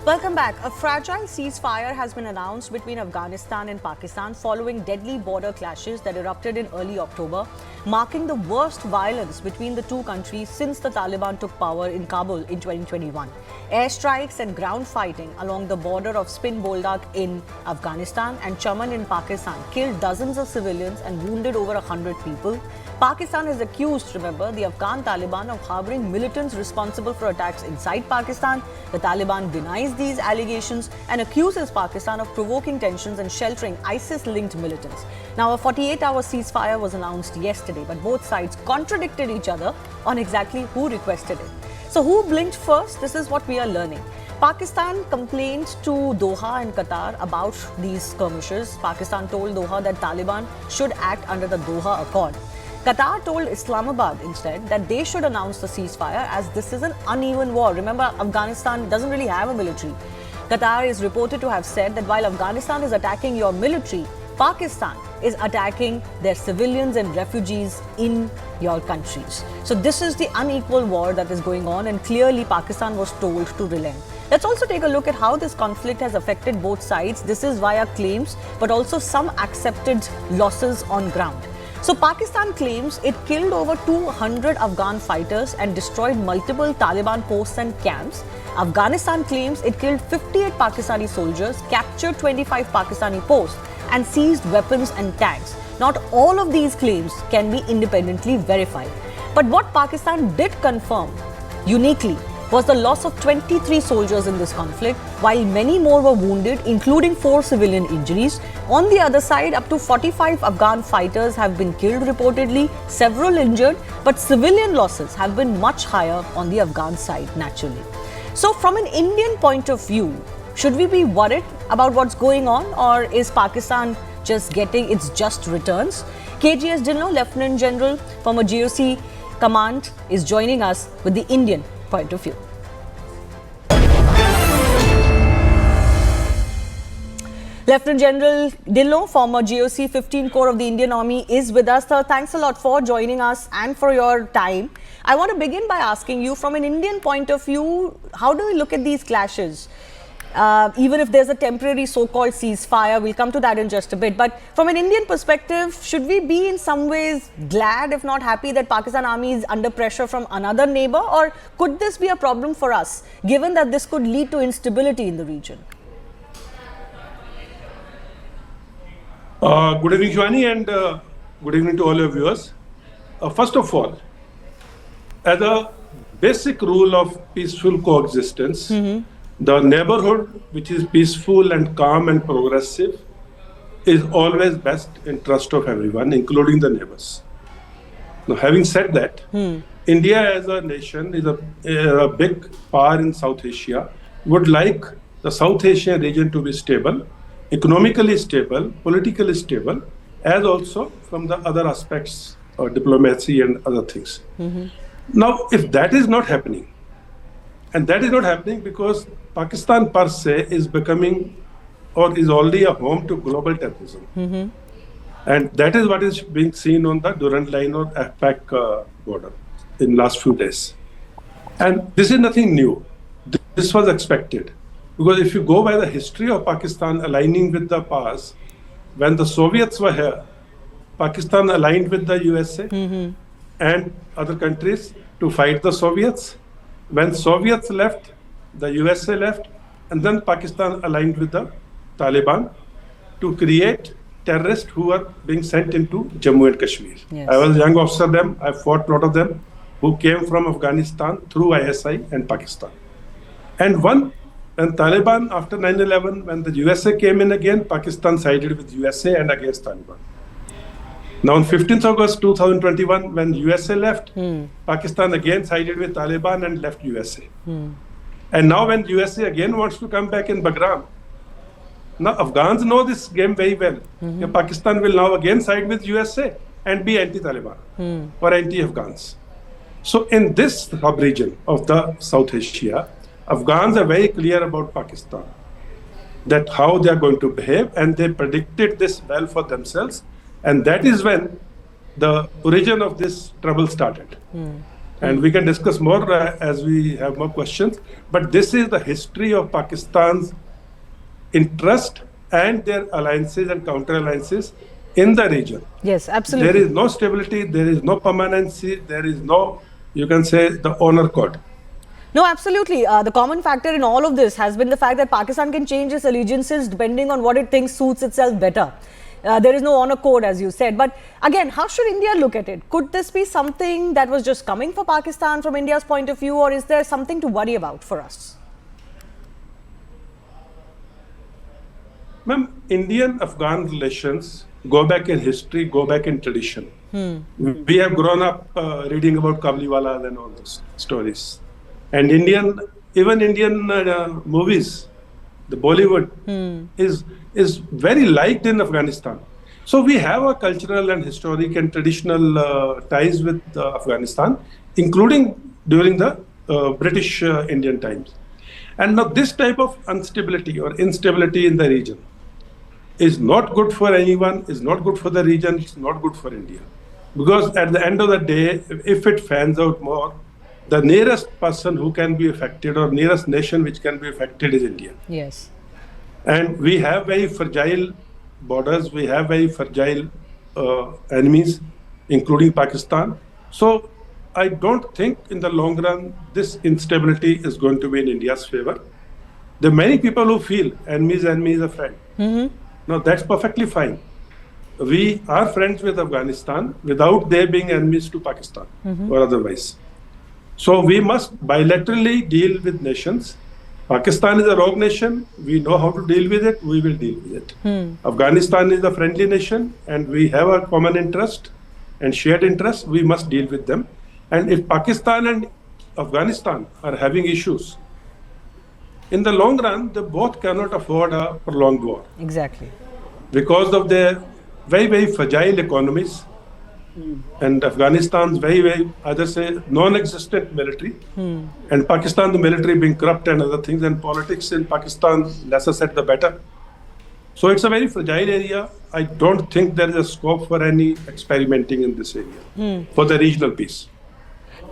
Welcome back. A fragile ceasefire has been announced between Afghanistan and Pakistan following deadly border clashes that erupted in early October, marking the worst violence between the two countries since the Taliban took power in Kabul in 2021. Airstrikes and ground fighting along the border of Spin Boldak in Afghanistan and Chaman in Pakistan killed dozens of civilians and wounded over 100 people. Pakistan has accused, remember, the Afghan Taliban of harboring militants responsible for attacks inside Pakistan. The Taliban denies these allegations and accuses Pakistan of provoking tensions and sheltering ISIS-linked militants. Now, a 48-hour ceasefire was announced yesterday, but both sides contradicted each other on exactly who requested it. So who blinked first? This is what we are learning. Pakistan complained to Doha and Qatar about these skirmishes. Pakistan told Doha that Taliban should act under the Doha Accord. Qatar told Islamabad instead that they should announce the ceasefire as this is an uneven war. Remember, Afghanistan doesn't really have a military. Qatar is reported to have said that while Afghanistan is attacking your military, Pakistan is attacking their civilians and refugees in your countries. So this is the unequal war that is going on, and clearly Pakistan was told to relent. Let's also take a look at how this conflict has affected both sides. This is via claims, but also some accepted losses on ground. So Pakistan claims it killed over 200 Afghan fighters and destroyed multiple Taliban posts and camps. Afghanistan claims it killed 58 Pakistani soldiers, captured 25 Pakistani posts, and seized weapons and tanks. Not all of these claims can be independently verified. But what Pakistan did confirm, uniquely, was the loss of 23 soldiers in this conflict, while many more were wounded, including 4 civilian injuries. On the other side, up to 45 Afghan fighters have been killed reportedly, several injured, but civilian losses have been much higher on the Afghan side, naturally. So from an Indian point of view, should we be worried about what's going on, or is Pakistan just getting its just returns? KJS Dhillon, Lieutenant General from a GOC command, is joining us with the Indian point of view. Lieutenant General Dhillon, former GOC 15 Corps of the Indian Army, is with us. Sir, thanks a lot for joining us and for your time. I want to begin by asking you, from an Indian point of view, how do we look at these clashes? Even if there's a temporary so-called ceasefire, we'll come to that in just a bit. But from an Indian perspective, should we be in some ways glad, if not happy, that Pakistan Army is under pressure from another neighbor? Or could this be a problem for us, given that this could lead to instability in the region? Good evening, Shwani, and good evening to all your viewers. First of all, as a basic rule of peaceful coexistence, the neighborhood, which is peaceful and calm and progressive, is always best interest of everyone, including the neighbors. Now, having said that, India as a nation is a big power in South Asia, would like the South Asian region to be stable, economically stable, politically stable, as also from the other aspects of diplomacy and other things. Now, if that is not happening, and that is not happening because Pakistan per se is becoming or is already a home to global terrorism. And that is what is being seen on the Durand line or AFPAC border in last few days. And this is nothing new. This was expected. Because if you go by the history of Pakistan aligning with the past, when the Soviets were here, Pakistan aligned with the USA and other countries to fight the Soviets. When Soviets left, the USA left, and then Pakistan aligned with the Taliban to create terrorists who are being sent into Jammu and Kashmir. Yes. I was a young officer them, I fought a lot of them who came from Afghanistan through ISI and Pakistan. And when Taliban, after 9/11, when the USA came in again, Pakistan sided with USA and against Taliban. Now on 15th August 2021, when USA left, Pakistan again sided with Taliban and left USA. And now when USA again wants to come back in Bagram, now Afghans know this game very well. Pakistan will now again side with USA and be anti-Taliban or anti-Afghans. So in this sub-region of the South Asia, Afghans are very clear about Pakistan, that how they are going to behave, and they predicted this well for themselves. And that is when the origin of this trouble started. And we can discuss more as we have more questions. But this is the history of Pakistan's interest and their alliances and counter-alliances in the region. Yes, absolutely. There is no stability, there is no permanency, there is no, you can say, the honor code. No, absolutely. The common factor in all of this has been the fact that Pakistan can change its allegiances depending on what it thinks suits itself better. There is no honor code, as you said. But again, how should India look at it? Could this be something that was just coming for Pakistan from India's point of view, or is there something to worry about for us? Ma'am, Indian-Afghan relations go back in history, go back in tradition. We have grown up reading about Kabliwalas and all those stories. And even Indian movies, the Bollywood, is very liked in Afghanistan. So we have a cultural and historic and traditional ties with Afghanistan, including during the British Indian times. And now this type of instability or instability in the region is not good for anyone, is not good for the region, it's not good for India. Because at the end of the day, if it fans out more, the nearest person who can be affected or nearest nation which can be affected is India. Yes. And we have very fragile borders, we have very fragile enemies, including Pakistan. So I don't think in the long run, this instability is going to be in India's favor. There are many people who feel enemy is a friend. No, that's perfectly fine. We are friends with Afghanistan without there being enemies to Pakistan or otherwise. So we must bilaterally deal with nations. Pakistan is a rogue nation. We know how to deal with it. We will deal with it. Afghanistan is a friendly nation and we have a common interest and shared interest. We must deal with them. And if Pakistan and Afghanistan are having issues, in the long run, they both cannot afford a prolonged war. Exactly. Because of their very, very fragile economies and Afghanistan's very, very, either say, non-existent military, and Pakistan, the military being corrupt and other things, and politics in Pakistan, lesser said the better. So it's a very fragile area. I don't think there is a scope for any experimenting in this area for the regional peace.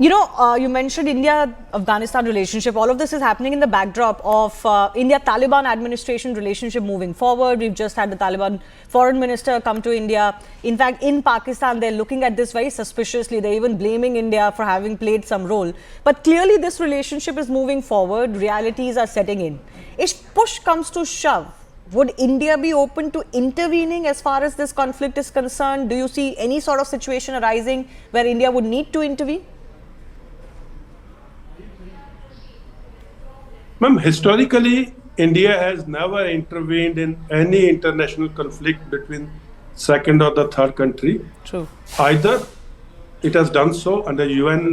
You know, you mentioned India-Afghanistan relationship. All of this is happening in the backdrop of India-Taliban administration relationship moving forward. We've just had the Taliban foreign minister come to India. In fact, in Pakistan, they're looking at this very suspiciously. They're even blaming India for having played some role. But clearly, this relationship is moving forward. Realities are setting in. If push comes to shove, would India be open to intervening as far as this conflict is concerned? Do you see any sort of situation arising where India would need to intervene? Ma'am, historically, India has never intervened in any international conflict between second or the third country. True. Either it has done so under UN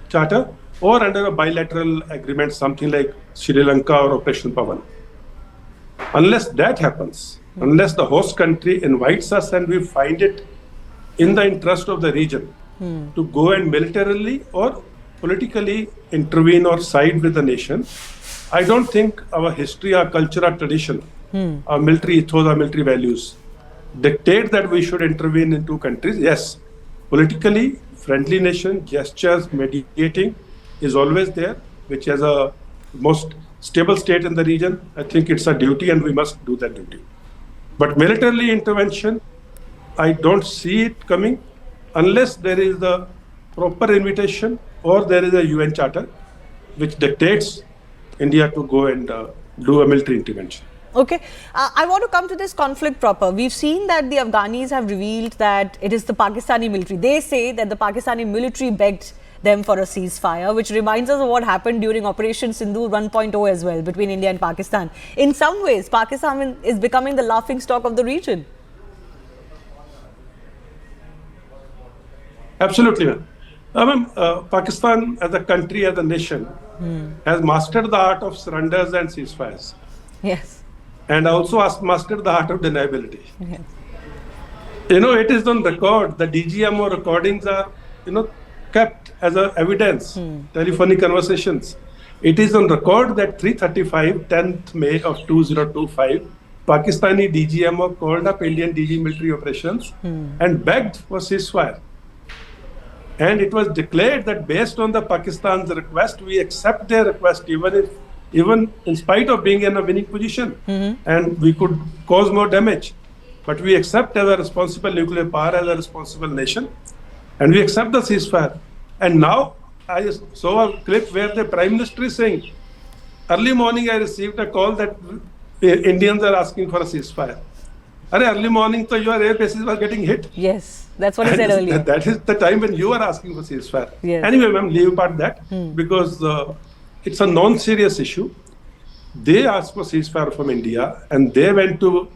Charter or under a bilateral agreement, something like Sri Lanka or Operation Pavan. Unless that happens, unless the host country invites us and we find it in the interest of the region to go and militarily or politically intervene or side with the nation, I don't think our history, our culture, our tradition, our military ethos, our military values dictate that we should intervene in two countries. Yes, politically, friendly nation, gestures, mediating is always there, which has a most stable state in the region. I think it's a duty and we must do that duty. But militarily intervention, I don't see it coming unless there is the proper invitation or there is a UN charter which dictates India to go and do a military intervention. Okay. I want to come to this conflict proper. We've seen that the Afghanis have revealed that it is the Pakistani military. They say that the Pakistani military begged them for a ceasefire, which reminds us of what happened during Operation Sindoor 1.0 as well between India and Pakistan. In some ways, Pakistan is becoming the laughingstock of the region. Absolutely, ma'am. Pakistan as a country, as a nation, has mastered the art of surrenders and ceasefires. Yes. And also has mastered the art of deniability. Yes. You know, it is on record. The DGMO recordings are, kept as a evidence, telephonic conversations. It is on record that 3:35, 10th May of 2025, Pakistani DGMO called up Indian DG military operations and begged for ceasefire. And it was declared that based on the Pakistan's request, we accept their request even in spite of being in a winning position, and we could cause more damage. But we accept as a responsible nuclear power, as a responsible nation, and we accept the ceasefire. And now I saw a clip where the Prime Minister is saying, early morning I received a call that the Indians are asking for a ceasefire. Early morning, so your air bases were getting hit. Yes, that's what he said earlier. That is the time when you are asking for ceasefire. Yes. Anyway, ma'am, leave apart that because it's a non-serious issue. They asked for ceasefire from India, and they went to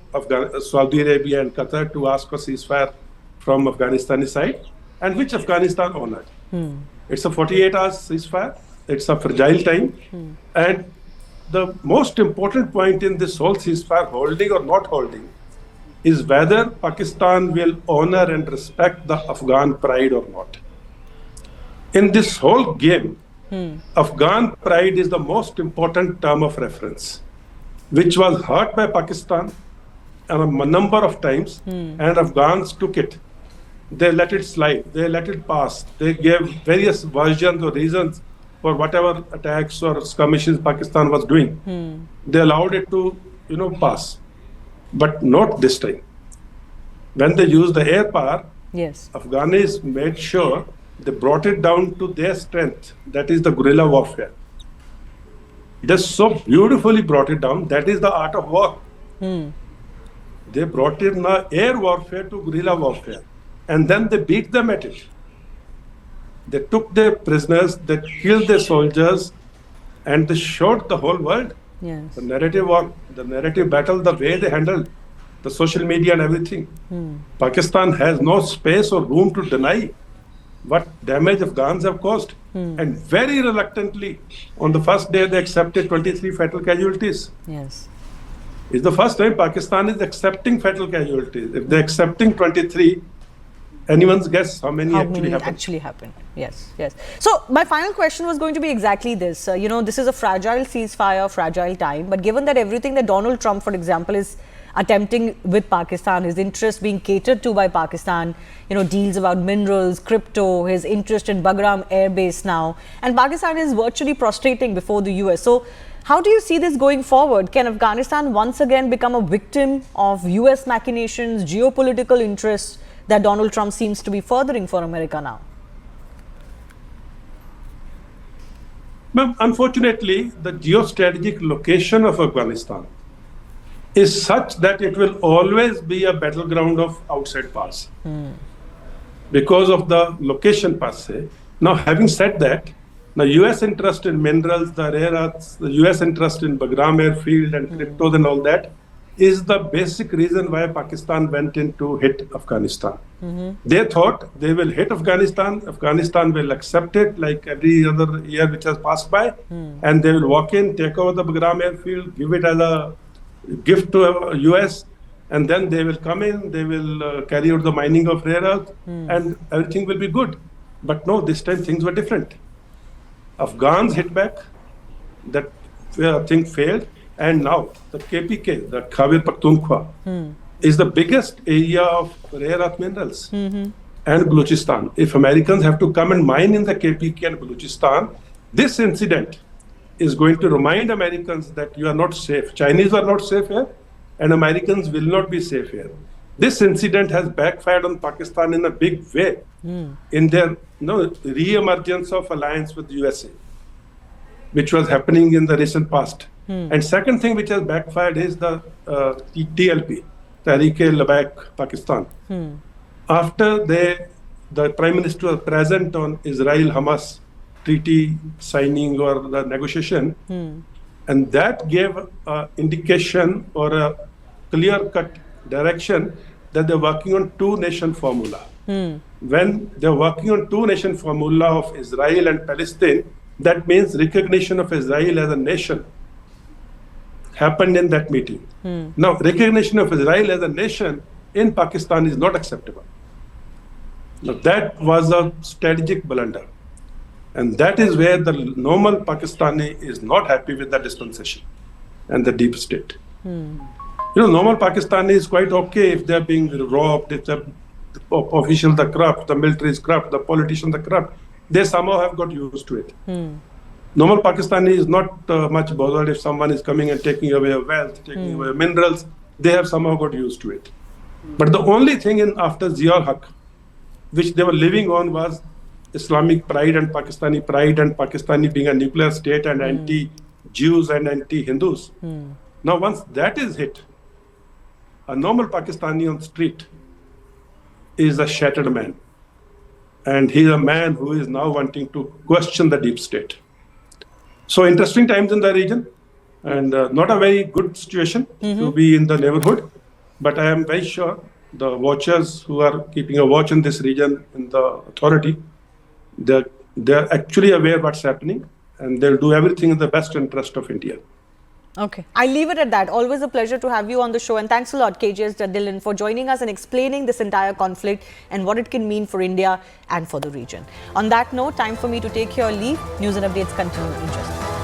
Saudi Arabia and Qatar to ask for ceasefire from Afghanistani side, and which Afghanistan honored. It's a 48 hours ceasefire. It's a fragile time, and the most important point in this whole ceasefire, holding or not holding, is whether Pakistan will honor and respect the Afghan pride or not. In this whole game, Afghan pride is the most important term of reference, which was hurt by Pakistan a number of times, and Afghans took it. They let it slide, they let it pass. They gave various versions or reasons for whatever attacks or skirmishes Pakistan was doing. They allowed it to, pass. But not this time. When they used the air power, Yes. Afghans made sure they brought it down to their strength. That is the guerrilla warfare. They so beautifully brought it down. That is the art of war. They brought in the air warfare to guerrilla warfare. And then they beat them at it. They took their prisoners, they killed their soldiers, and they showed the whole world. Yes. The narrative war, the narrative battle, the way they handled the social media and everything. Pakistan has no space or room to deny what damage Afghans have caused. And very reluctantly, on the first day, they accepted 23 fatal casualties. Yes. It's the first time Pakistan is accepting fatal casualties. If they're accepting 23, anyone's guess how many actually happened. Yes, yes. So my final question was going to be exactly this. This is a fragile ceasefire, fragile time. But given that everything that Donald Trump, for example, is attempting with Pakistan, his interest being catered to by Pakistan, deals about minerals, crypto, his interest in Bagram Air Base now, and Pakistan is virtually prostrating before the US. So how do you see this going forward? Can Afghanistan once again become a victim of US machinations, geopolitical interests that Donald Trump seems to be furthering for America now? Ma'am, unfortunately, the geostrategic location of Afghanistan is such that it will always be a battleground of outside powers because of the location per se. Now, having said that, the US interest in minerals, the rare earths, the US interest in Bagram airfield and cryptos and all that is the basic reason why Pakistan went in to hit Afghanistan. They thought they will hit Afghanistan, Afghanistan will accept it like every other year which has passed by, and they will walk in, take over the Bagram airfield, give it as a gift to US, and then they will come in, they will carry out the mining of rare earth, and everything will be good. But no, this time things were different. Afghans hit back, that thing failed, and now the KPK, the Khyber Pakhtunkhwa, is the biggest area of rare earth minerals, and Balochistan. If Americans have to come and mine in the KPK and Balochistan, this incident is going to remind Americans that you are not safe. Chinese are not safe here, and Americans will not be safe here. This incident has backfired on Pakistan in a big way in their re-emergence of alliance with the USA, which was happening in the recent past. And second thing which has backfired is the TLP, Tehreek-e-Labbaik Pakistan. After the Prime Minister was present on Israel-Hamas treaty signing or the negotiation, and that gave an indication or a clear-cut direction that they're working on two-nation formula. When they're working on two-nation formula of Israel and Palestine, that means recognition of Israel as a nation happened in that meeting. Now, recognition of Israel as a nation in Pakistan is not acceptable. Now, that was a strategic blunder. And that is where the normal Pakistani is not happy with the dispensation and the deep state. Normal Pakistani is quite okay if they're being robbed, if they're the officials are corrupt, the military is corrupt, the politicians are corrupt. They somehow have got used to it. Normal Pakistani is not much bothered if someone is coming and taking away wealth, taking away minerals. They have somehow got used to it. But the only thing after Zia-ul-Haq, which they were living on, was Islamic pride and Pakistani being a nuclear state and anti-Jews and anti-Hindus. Now, once that is hit, a normal Pakistani on the street is a shattered man. And he's a man who is now wanting to question the deep state. So interesting times in the region, and not a very good situation to be in the neighborhood. But I am very sure the watchers who are keeping a watch in this region in the authority, they're actually aware what's happening, and they'll do everything in the best interest of India. Okay, I'll leave it at that. Always a pleasure to have you on the show, and thanks a lot, KJS Dhillon, for joining us and explaining this entire conflict and what it can mean for India and for the region. On that note, time for me to take your leave. News and updates continue in just a minute.